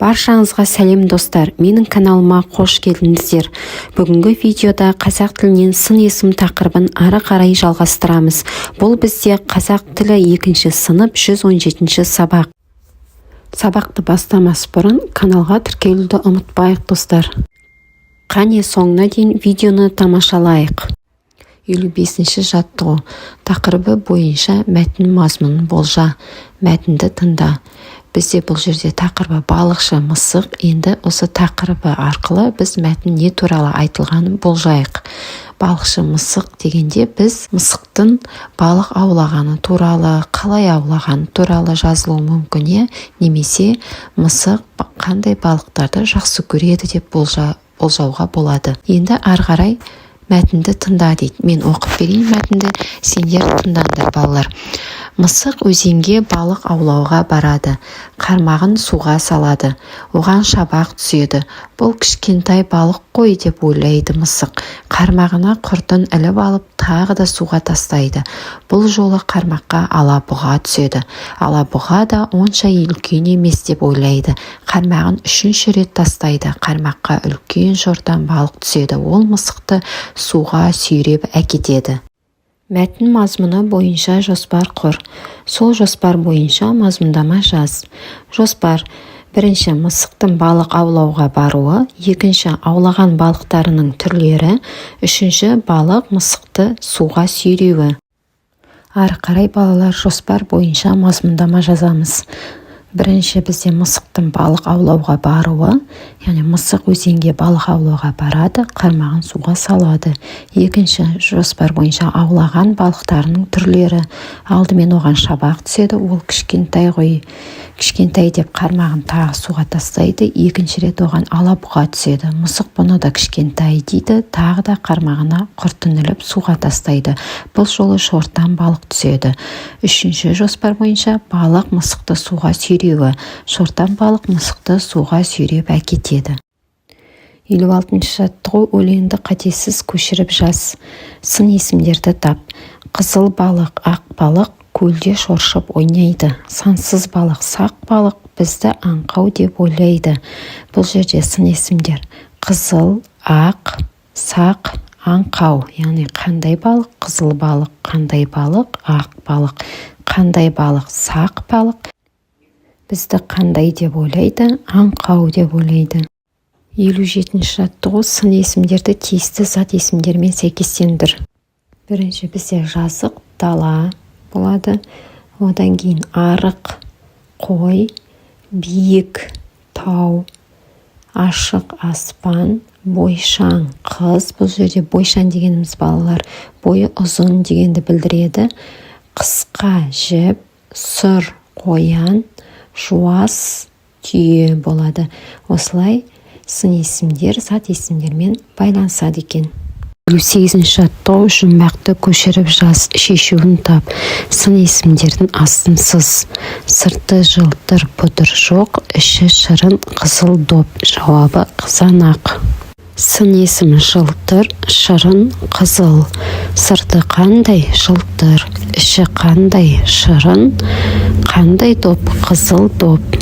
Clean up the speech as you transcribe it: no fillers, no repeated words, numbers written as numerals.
Баршаңызға сәлем достар, менің каналыма қош келдіңіздер. Бүгінгі видеода қазақ тілінен сын есім тақырыбын ары қарай жалғастырамыз. Бұл бізде қазақ тілі 2 сынып 117 сабақ. Сабақты бастамас бұрын каналға тіркелуді ұмытпайық достар. Қане соңына дейін видеоны тамашалайық. 55-ші жаттығу. Тақырыбы бойынша мәтін мазмұнын болжа, мәтінді тыңда. Бізде бұл жерде тақырыбы балықшы мысық. Енді осы тақырыбы арқылы біз мәтін не туралы айтылғанын болжайық. Балықшы мысық дегенде біз мысықтың балық аулағаны туралы, қалай аулағаны туралы жазылуы мүмкін, немесе мысық қандай балықтарды жақсы көреді деп болжауға болады. Енді ары қарай мәтінді тыңда дейді. Мен оқып берейін мәтінді, сендер тыңдаңдар балалар. Мысық өзенге балық аулауға барады. Қармағын суға салады. Оған шабақ түседі. Бұл кішкентай балық қой деп ойлайды мысық. Қармағына құртын іліп алып, тағы да суға тастайды. Бұл жолы қармаққа алабұға түседі. Алабұға да онша үлкен емес деп ойлайды. Қармағын 3-ші рет тастайды. Қармаққа үлкен шортан балық түседі. Ол мысықты суға сүйреп әкетеді. Мәтін мазмұны бойынша жоспар құр. Сол жоспар бойынша мазмұндама жаз. Жоспар: 1. Мысықтың балық аулауға баруы. 2. Аулаған балықтарының түрлері. 3. Балық мысықты суға сүйреуі. Ары қарай балалар жоспар бойынша мазмұндама жазамыз. 1. Бізде мысықтың балық аулауға баруы, яғни мысық өзенге балық аулауға барады, қармағын суға салады. 2. Жоспар бойынша аулаған балықтарының түрлері. Алдымен оған шабақ түседі, ол кішкентай ғой. Кішкентай деп қармағын тағы суға тастайды. 2 рет оған алабұға түседі. Мысық бұны да кішкентай дейді, тағы да қармағына құртын іліп суға тастайды. Бұл жолы шортан балық түседі. 3. Жоспар бойынша балық мысықты суға сүйреуі. Шортан балық мысықты суға сүйреп әкетеді. 56-ші жаттығу. Өлеңді қатесіз көшіріп жаз. Сын есімдерді тап. Қызыл балық, ақ балық көлде шоршып ойнайды. Сансыз балық, сақ балық бізді аңқау деп ойлайды. Бұл жерде сын есімдер: қызыл, ақ, сақ, аңқау. Яғни қандай балық? Қызыл балық. Қандай балық? Ақ балық. Қандай балық? Сақ балық бізді қандай деп ойлайды? Аңқау деп ойлайды. 57-ші жаттығу. Сын есімдерді тиісті зат есімдермен сәйкестендір. 1. Бізде жазық, дала болады. Одан кейін арық, қой, биік, тау, ашық аспан, бойшаң, қыз. Бұл жерде бойшаң дегеніміз балалар бойы ұзын дегенді білдіреді. Қысқа, жіп, сұр, қоян, жуас, түйе болады. Осылай сын есімдер зат есімдермен байланысады екен. 58-ші жаттығу. Жұмбақты көшіріп жаз, шешуін тап. Сын есімдердің астын сыз. Сырты жылтыр, бұдыр жоқ, іші шырын, қызыл доп. Жауабы қызанақ. Сын есім жылтыр, шырын, қызыл. Сырты қандай? Жылтыр. Іші қандай? Шырын. Қандай доп? Қызыл доп.